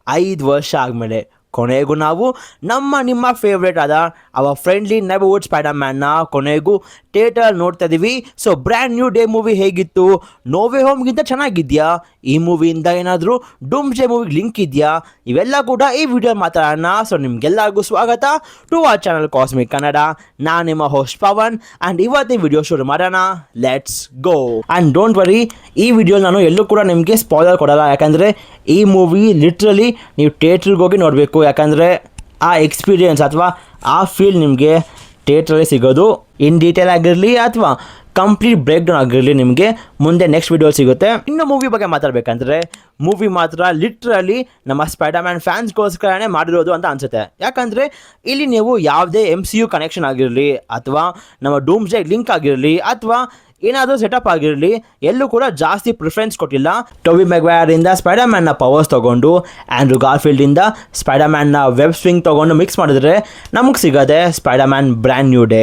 5 ವರ್ಷ ಆದಮೇಲೆ ಕೊನೆಗೂ ನಾವು ನಿಮ್ಮ ಫೇವ್ರೇಟ್ ಆದ ಅವ ಫ್ರೆಂಡ್ಲಿ ನೆಬರ್ಹುಡ್ ಸ್ಪೈಡರ್ ಮ್ಯಾನ್ನ ಕೊನೆಗೂ ಥಿಯೇಟರ್ ನೋಡ್ತಾ ಇದೀವಿ. So brand new day movie ಹೇಗಿತ್ತು? ನೋವೇ ಹೋಮ್ಗಿಂತ ಚೆನ್ನಾಗಿದ್ಯಾ? ಈ ಮೂವಿಯಿಂದ ಏನಾದರೂ ಡೂಮ್ಸ್ ಡೇ ಮೂವಿಗೆ ಲಿಂಕ್ ಇದೆಯಾ? ಇವೆಲ್ಲ ಕೂಡ ಈ ವಿಡಿಯೋ ಮಾತಾಡೋಣ. ಸೊ ನಿಮ್ಗೆಲ್ಲರಿಗೂ ಸ್ವಾಗತ to our channel Cosmic Kannada. ನಾನು ನಿಮ್ಮ ಹೋಸ್ಟ್ ಪವನ್ ಆ್ಯಂಡ್ ಇವತ್ತಿನ ವಿಡಿಯೋ ಶುರು ಮಾಡೋಣ. Let's go. And don't worry, ಈ ವಿಡಿಯೋ ನಾನು ಎಲ್ಲೂ ಕೂಡ ನಿಮಗೆ ಸ್ಪಾಯ್ಲರ್ ಕೊಡಲ್ಲ. ಯಾಕಂದರೆ ಈ ಮೂವಿ ಲಿಟ್ರಲಿ ನೀವು ಥಿಯೇಟ್ರಿಗೆ ಹೋಗಿ ನೋಡಬೇಕು. ಯಾಕಂದರೆ ಆ ಎಕ್ಸ್ಪೀರಿಯನ್ಸ್ ಅಥವಾ ಆ ಫೀಲ್ ನಿಮಗೆ ಥಿಯೇಟ್ರಲ್ಲಿ ಸಿಗೋದು. ಇನ್ ಡೀಟೇಲ್ ಆಗಿರಲಿ ಅಥವಾ ಕಂಪ್ಲೀಟ್ ಬ್ರೇಕ್ ಡೌನ್ ಆಗಿರಲಿ ನಿಮಗೆ ಮುಂದೆ ನೆಕ್ಸ್ಟ್ ವಿಡಿಯೋ ಸಿಗುತ್ತೆ. ಇನ್ನು ಮೂವಿ ಬಗ್ಗೆ ಮಾತಾಡಬೇಕಂದ್ರೆ ಮೂವಿ ಮಾತ್ರ ಲಿಟ್ರಲಿ ನಮ್ಮ ಸ್ಪೈಡರ್ ಮ್ಯಾನ್ ಫ್ಯಾನ್ಸ್ಗೋಸ್ಕರನೇ ಮಾಡಿರೋದು ಅಂತ ಅನಿಸುತ್ತೆ. ಯಾಕಂದರೆ ಇಲ್ಲಿ ನೀವು ಯಾವುದೇ MCU ಕನೆಕ್ಷನ್ ಆಗಿರಲಿ ಅಥವಾ ನಮ್ಮ ಡೂಮ್ಸ್ ಡೇ ಲಿಂಕ್ ಆಗಿರಲಿ ಅಥವಾ ಏನಾದರೂ ಸೆಟಪ್ ಆಗಿರಲಿ ಎಲ್ಲೂ ಕೂಡ ಜಾಸ್ತಿ ಪ್ರಿಫರೆನ್ಸ್ ಕೊಟ್ಟಿಲ್ಲ. ಟೋಬಿ ಮ್ಯಾಗ್ವೈರಿಂದ ಸ್ಪೈಡರ್ ಮ್ಯಾನ್ನ ಪವರ್ಸ್ ತೊಗೊಂಡು ಆ್ಯಂಡ್ರೂ ಗಾರ್ಫೀಲ್ಡಿಂದ ಸ್ಪೈಡರ್ ಮ್ಯಾನ್ನ ವೆಬ್ ಸ್ವಿಂಗ್ ತೊಗೊಂಡು ಮಿಕ್ಸ್ ಮಾಡಿದ್ರೆ ನಮಗೆ ಸಿಗೋದೆ Spider Man brand new day.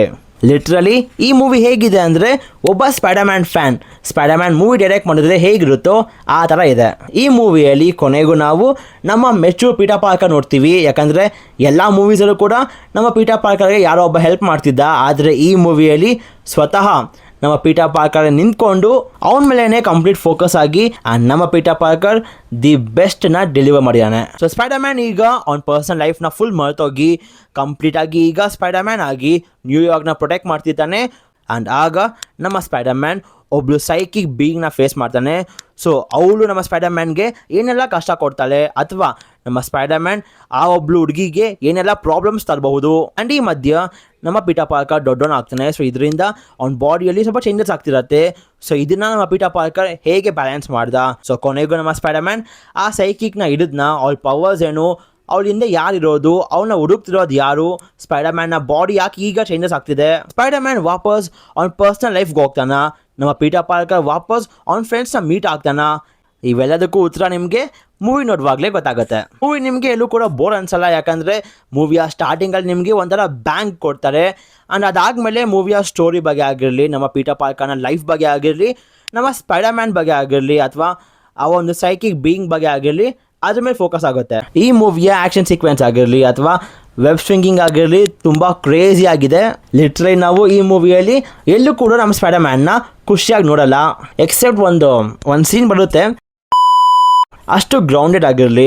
Literally ಈ ಮೂವಿ ಹೇಗಿದೆ ಅಂದರೆ ಒಬ್ಬ Spider Man fan Spider Man movie direct ಮಾಡಿದ್ರೆ ಹೇಗಿರುತ್ತೋ ಆ ಥರ ಇದೆ. ಈ ಮೂವಿಯಲ್ಲಿ ಕೊನೆಗೂ ನಾವು ನಮ್ಮ ಮೆಚೂರ್ ಪೀಟರ್ ಪಾರ್ಕರ್ ನೋಡ್ತೀವಿ. ಯಾಕಂದರೆ ಎಲ್ಲ ಮೂವೀಸಲ್ಲೂ ಕೂಡ ನಮ್ಮ ಪೀಟರ್ ಪಾರ್ಕರ್ಗೆ ಯಾರೋ ಒಬ್ಬ ಹೆಲ್ಪ್ ಮಾಡ್ತಿದ್ದ. ಆದರೆ ಈ ಮೂವಿಯಲ್ಲಿ ಸ್ವತಃ ನಮ್ಮ ಪೀಟರ್ ಪಾರ್ಕರ್ ನಿಂತ್ಕೊಂಡು ಅವನ ಮೇಲೇ ಕಂಪ್ಲೀಟ್ ಫೋಕಸ್ ಆಗಿ ನಮ್ಮ ಪೀಟರ್ ಪಾರ್ಕರ್ ದಿ ಬೆಸ್ಟ್ನ ಡೆಲಿವರ್ ಮಾಡಿದ್ದಾನೆ. ಸೊ ಸ್ಪೈಡರ್ ಮ್ಯಾನ್ ಈಗ ಅವನ ಪರ್ಸನಲ್ ಲೈಫ್ನ ಫುಲ್ ಮರೆತೋಗಿ ಕಂಪ್ಲೀಟಾಗಿ ಈಗ ಸ್ಪೈಡರ್ ಮ್ಯಾನ್ ಆಗಿ ನ್ಯೂಯಾರ್ಕ್ನ ಪ್ರೊಟೆಕ್ಟ್ ಮಾಡ್ತಿದ್ದಾನೆ. ಆ್ಯಂಡ್ ಆಗ ನಮ್ಮ ಸ್ಪೈಡರ್ ಮ್ಯಾನ್ ಒಬ್ಳು ಸೈಕಿಕ್ ಬೀಯಿಂಗ್ನ ಫೇಸ್ ಮಾಡ್ತಾನೆ. ಸೊ ಅವಳು ನಮ್ಮ ಸ್ಪೈಡರ್ ಮ್ಯಾನ್ಗೆ ಏನೆಲ್ಲ ಕಷ್ಟ ಕೊಡ್ತಾಳೆ ಅಥವಾ ನಮ್ಮ ಸ್ಪೈಡರ್ ಮ್ಯಾನ್ ಆ ಒಬ್ಳು ಹುಡುಗಿಗೆ ಏನೆಲ್ಲ ಪ್ರಾಬ್ಲಮ್ಸ್ ತರಬಹುದು. ಆ್ಯಂಡ್ ಈ ಮಧ್ಯ ನಮ್ಮ ಪೀಟರ್ ಪಾರ್ಕರ್ ದೊಡ್ಡವನು ಆಗ್ತಾನೆ. ಸೊ ಇದರಿಂದ ಅವ್ನ ಬಾಡಿಯಲ್ಲಿ ಸ್ವಲ್ಪ ಚೇಂಜಸ್ ಆಗ್ತಿರತ್ತೆ. ಸೊ ಇದನ್ನು ನಮ್ಮ ಪೀಟರ್ ಪಾರ್ಕರ್ ಹೇಗೆ ಬ್ಯಾಲೆನ್ಸ್ ಮಾಡ್ದ? ಸೊ ಕೊನೆಗೂ ನಮ್ಮ ಸ್ಪೈಡರ್ ಮ್ಯಾನ್ ಆ ಸೈಕಿಕ್ನ ಹಿಡಿದ್ನ, ಅವಳ ಪವರ್ಸ್ ಏನು, ಅವಳಿಂದ ಯಾರಿರೋದು, ಅವನ್ನ ಹುಡುಕ್ತಿರೋದು ಯಾರು, ಸ್ಪೈಡರ್ ಮ್ಯಾನ್ನ ಬಾಡಿ ಯಾಕೆ ಈಗ ಚೇಂಜಸ್ ಆಗ್ತಿದೆ, ಸ್ಪೈಡರ್ ಮ್ಯಾನ್ ವಾಪಸ್ ಅವ್ನ ಪರ್ಸ್ನಲ್ ಲೈಫ್ಗೆ ಹೋಗ್ತಾನ, ನಮ್ಮ ಪೀಟರ್ ಪಾರ್ಕರ್ ವಾಪಸ್ ಅವ್ನ ಫ್ರೆಂಡ್ಸ್ನ ಮೀಟ್ ಆಗ್ತಾನ. ಇವೆಲ್ಲದಕ್ಕೂ ಉತ್ತರ ನಿಮಗೆ ಮೂವಿ ನೋಡುವಾಗಲೇ ಗೊತ್ತಾಗುತ್ತೆ. ಮೂವಿ ನಿಮಗೆ ಎಲ್ಲೂ ಕೂಡ ಬೋರ್ ಅನ್ಸಲ್ಲ. ಯಾಕಂದರೆ ಮೂವಿಯ ಸ್ಟಾರ್ಟಿಂಗಲ್ಲಿ ನಿಮಗೆ ಒಂಥರ ಬ್ಯಾಂಕ್ ಕೊಡ್ತಾರೆ. ಆ್ಯಂಡ್ ಅದಾದಮೇಲೆ ಮೂವಿಯ ಸ್ಟೋರಿ ಬಗ್ಗೆ ಆಗಿರಲಿ, ನಮ್ಮ ಪೀಟರ್ ಪಾರ್ಕರ್ನ ಲೈಫ್ ಬಗ್ಗೆ ಆಗಿರಲಿ, ನಮ್ಮ ಸ್ಪೈಡರ್ ಮ್ಯಾನ್ ಬಗ್ಗೆ ಆಗಿರಲಿ ಅಥವಾ ಆ ಒಂದು ಸೈಕಿಕ್ ಬೀಯಿಂಗ್ ಬಗ್ಗೆ ಆಗಿರಲಿ ಅದ್ರ ಮೇಲೆ ಫೋಕಸ್ ಆಗುತ್ತೆ. ಈ ಮೂವಿಯ ಆ್ಯಕ್ಷನ್ ಸೀಕ್ವೆನ್ಸ್ ಆಗಿರಲಿ ಅಥವಾ ವೆಬ್ ಸ್ವಿಂಗಿಂಗ್ ಆಗಿರಲಿ ತುಂಬ ಕ್ರೇಜಿ ಆಗಿದೆ. ಲಿಟ್ರಲಿ ನಾವು ಈ ಮೂವಿಯಲ್ಲಿ ಎಲ್ಲೂ ಕೂಡ ನಮ್ಮ ಸ್ಪೈಡರ್ ಮ್ಯಾನ್ನ ಖುಷಿಯಾಗಿ ನೋಡಲ್ಲ. ಎಕ್ಸೆಪ್ಟ್ ಒಂದು ಸೀನ್ ಬರುತ್ತೆ, ಅಷ್ಟು ಗ್ರೌಂಡೆಡ್ ಆಗಿರಲಿ,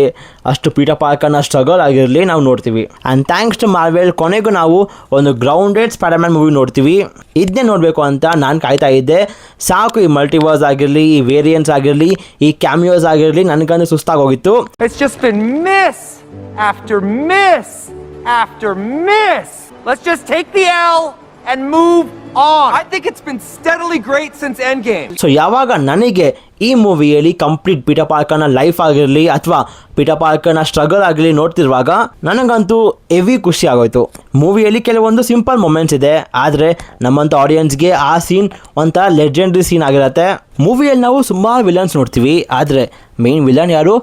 ಅಷ್ಟು ಪೀಟರ್ ಪಾರ್ಕರ್ನ ಸ್ಟ್ರಗಲ್ ಆಗಿರಲಿ ನಾವು ನೋಡ್ತೀವಿ. ಆ್ಯಂಡ್ ಥ್ಯಾಂಕ್ಸ್ ಟು ಮಾರ್ವೆಲ್ ಕೊನೆಗೂ ನಾವು ಒಂದು ಗ್ರೌಂಡೆಡ್ ಸ್ಪೈಡರ್ ಮ್ಯಾನ್ ಮೂವಿ ನೋಡ್ತೀವಿ. ಇದನ್ನೇ ನೋಡಬೇಕು ಅಂತ ನಾನು ಕಾಯ್ತಾ ಇದ್ದೆ. ಸಾಕು, ಈ ಮಲ್ಟಿವರ್ಸ್ ಆಗಿರಲಿ, ಈ ವೇರಿಯಂಟ್ಸ್ ಆಗಿರಲಿ, ಈ ಕ್ಯಾಮಿಯೋಸ್ ಆಗಿರಲಿ ನನಗಂದು ಸುಸ್ತಾಗಿ ಹೋಗಿತ್ತು. It's just been miss after miss after miss. Let's just take the L and move on. I think it's been steadily great since Endgame. So ಯಾವಾಗ ನನಗೆ ಈ ಮೂವಿಯಲ್ಲಿ ಕಂಪ್ಲೀಟ್ ಪೀಟರ್ ಪಾರ್ಕರ್ನ ಲೈಫ್ ಆಗಿರಲಿ ಅಥವಾ ಪೀಟರ್ ಪಾರ್ಕರ್ನ ಸ್ಟ್ರಗಲ್ ಆಗಿರಲಿ ನೋಡ್ತಿರುವಾಗ ನನಗಂತೂ ಹೆವಿ ಖುಷಿ ಆಗೋಯ್ತು. ಮೂವಿಯಲ್ಲಿ ಕೆಲವೊಂದು ಸಿಂಪಲ್ ಮೊಮೆಂಟ್ಸ್ ಇದೆ, ಆದರೆ ನಮ್ಮಂಥ ಆಡಿಯನ್ಸ್ಗೆ ಆ ಸೀನ್ ಒಂಥರ ಲೆಜೆಂಡ್ರಿ ಸೀನ್ ಆಗಿರುತ್ತೆ. ಮೂವಿಯಲ್ಲಿ ನಾವು ಸುಮಾರು ವಿಲನ್ಸ್ ನೋಡ್ತೀವಿ, ಆದರೆ ಮೇನ್ ವಿಲನ್ ಯಾರು,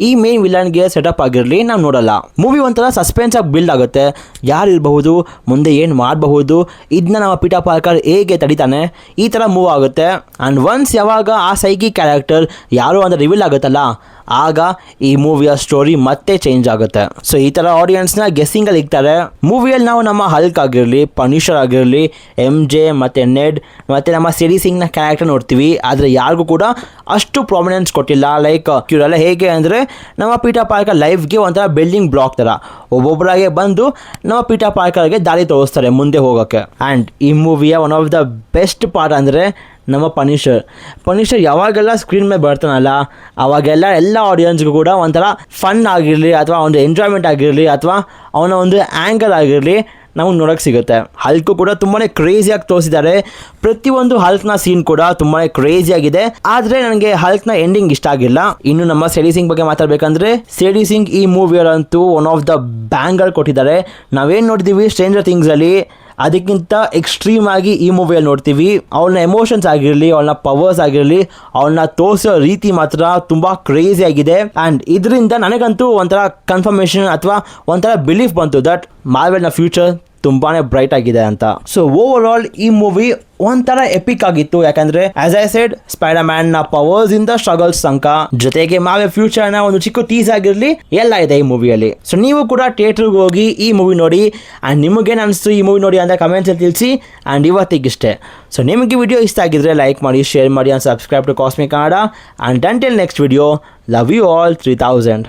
ಈ ಮೇನ್ ವಿಲನ್ಗೆ ಸೆಟಪ್ ಆಗಿರಲಿ ನಾವು ನೋಡಲ್ಲ. ಮೂವಿ ಒಂಥರ ಸಸ್ಪೆನ್ಸ್ ಆಗಿ ಬಿಲ್ಡ್ ಆಗುತ್ತೆ. ಯಾರು ಇರಬಹುದು, ಮುಂದೆ ಏನು ಮಾಡಬಹುದು, ಇದನ್ನ ನಮ್ಮ ಪೀಟರ್ ಪಾರ್ಕರ್ ಹೇಗೆ ತಡಿತಾನೆ, ಈ ಥರ ಮೂವ್ ಆಗುತ್ತೆ. ಆ್ಯಂಡ್ ಒನ್ಸ್ ಯಾವಾಗ ಆ ಸೈಕಿಕ್ ಕ್ಯಾರೆಕ್ಟರ್ ಯಾರು ಅಂತ ರಿವೀಲ್ ಆಗುತ್ತಲ್ಲ, ಆಗ ಈ ಮೂವಿಯ ಸ್ಟೋರಿ ಮತ್ತೆ ಚೇಂಜ್ ಆಗುತ್ತೆ. ಸೊ ಈ ಥರ ಆಡಿಯನ್ಸ್ನ ಗೆಸ್ಸಿಂಗಲ್ಲಿ ಇರ್ತಾರೆ. ಮೂವಿಯಲ್ಲಿ ನಾವು ನಮ್ಮ ಹಲ್ಕ್ ಆಗಿರಲಿ, ಪನಿಷರ್ ಆಗಿರಲಿ, MJ ಮತ್ತು ನೆಡ್ ಮತ್ತು ನಮ್ಮ ಸಿಡಿ ಸಿಂಗ್ನ ಕ್ಯಾರೆಕ್ಟರ್ ನೋಡ್ತೀವಿ. ಆದರೆ ಯಾರಿಗೂ ಕೂಡ ಅಷ್ಟು ಪ್ರಾಮಿನೆನ್ಸ್ ಕೊಟ್ಟಿಲ್ಲ. ಲೈಕ್ ಇವರೆಲ್ಲ ಹೇಗೆ ಅಂದರೆ ನಮ್ಮ ಪೀಟರ್ ಪಾರ್ಕರ್ ಲೈಫ್ಗೆ ಒಂಥರ ಬಿಲ್ಡಿಂಗ್ ಬ್ಲಾಕ್ ಥರ ಒಬ್ಬೊಬ್ಬರಾಗೆ ಬಂದು ನಮ್ಮ ಪೀಟರ್ ಪಾರ್ಕರ್ಗೆ ದಾರಿ ತೋರಿಸ್ತಾರೆ ಮುಂದೆ ಹೋಗೋಕ್ಕೆ. ಆ್ಯಂಡ್ ಈ ಮೂವಿಯ one of the best part ಅಂದರೆ ನಮ್ಮ ಪನಿಷರ್ ಯಾವಾಗೆಲ್ಲ ಸ್ಕ್ರೀನ್ ಮೇಲೆ ಬರ್ತಾನಲ್ಲ, ಅವಾಗೆಲ್ಲ ಎಲ್ಲ ಆಡಿಯನ್ಸ್ಗೂ ಕೂಡ ಒಂಥರ ಫನ್ ಆಗಿರಲಿ ಅಥವಾ ಒಂದು ಎಂಜಾಯ್ಮೆಂಟ್ ಆಗಿರಲಿ ಅಥವಾ ಅವನ ಒಂದು ಆ್ಯಂಗಲ್ ಆಗಿರಲಿ ನಮಗೆ ನೋಡೋಕ್ಕೆ ಸಿಗುತ್ತೆ. ಹಲ್ಕು ಕೂಡ ತುಂಬಾ ಕ್ರೇಜಿಯಾಗಿ ತೋರಿಸಿದ್ದಾರೆ. ಪ್ರತಿಯೊಂದು ಹಲ್ಕ್ನ ಸೀನ್ ಕೂಡ ತುಂಬಾ ಕ್ರೇಜಿಯಾಗಿದೆ. ಆದರೆ ನನಗೆ ಹಲ್ಕ್ನ ಎಂಡಿಂಗ್ ಇಷ್ಟ ಆಗಿಲ್ಲ. ಇನ್ನು ನಮ್ಮ ಸೇಡಿ ಸಿಂಗ್ ಬಗ್ಗೆ ಮಾತಾಡಬೇಕಂದ್ರೆ, ಸೇಡಿ ಸಿಂಗ್ ಈ ಮೂವಿಯಲ್ಲಂತೂ ಒನ್ ಆಫ್ ದ ಬ್ಯಾಂಗರ್ ಕೊಟ್ಟಿದ್ದಾರೆ. ನಾವೇನು ನೋಡ್ತೀವಿ ಸ್ಟ್ರೇಂಜರ್ ಥಿಂಗ್ಸಲ್ಲಿ ಅದಕ್ಕಿಂತ ಎಕ್ಸ್ಟ್ರೀಮ್ ಆಗಿ ಈ ಮೂವಿಯಲ್ಲಿ ನೋಡ್ತೀವಿ. ಅವಳನ್ನ ಎಮೋಷನ್ಸ್ ಆಗಿರಲಿ, ಅವಳನ್ನ ಪವರ್ಸ್ ಆಗಿರಲಿ, ಅವಳನ್ನ ತೋರಿಸೋ ರೀತಿ ಮಾತ್ರ ತುಂಬ ಕ್ರೇಜಿ ಆಗಿದೆ. ಆ್ಯಂಡ್ ಇದರಿಂದ ನನಗಂತೂ ಒಂಥರ ಕನ್ಫರ್ಮೇಷನ್ ಅಥವಾ ಒಂಥರ ಬಿಲೀಫ್ ಬಂತು ದಟ್ ಮಾರ್ವೆಲ್ನ ಫ್ಯೂಚರ್ ತುಂಬಾನೇ ಬ್ರೈಟ್ ಆಗಿದೆ ಅಂತ. ಸೊ ಓವರ್ ಆಲ್ ಈ ಮೂವಿ ಒಂಥರ ಎಪಿಕ್ ಆಗಿತ್ತು, ಯಾಕಂದ್ರೆ as I said spider man ನ ಪವರ್ಸ್ ಇಂದ ಸ್ಟ್ರಗಲ್ಸ್ ತನಕ, ಜೊತೆಗೆ ಮಾವೆ ಫ್ಯೂಚರ್ ನ ಒಂದು ಚಿಕ್ಕ ಟೀಸ್ ಆಗಿರ್ಲಿ ಎಲ್ಲ ಇದೆ ಈ ಮೂವಿಯಲ್ಲಿ. ಸೊ ನೀವು ಕೂಡ ಥಿಯೇಟರ್ಗೆ ಹೋಗಿ ಈ ಮೂವಿ ನೋಡಿ ಅಂಡ್ ನಿಮಗೇನು ಅನಿಸ್ತು ಈ ಮೂವಿ ನೋಡಿ ಅಂತ ಕಮೆಂಟ್ಸ್ ಅಲ್ಲಿ ತಿಳಿಸಿ. ಅಂಡ್ ಇವತ್ತಿಗಿಷ್ಟೇ. ಸೊ ನಿಮಗೆ ವಿಡಿಯೋ ಇಷ್ಟ ಆಗಿದ್ರೆ ಲೈಕ್ ಮಾಡಿ, ಶೇರ್ ಮಾಡಿ and subscribe to Cosmic Kannada. And until next video, love you all 3000.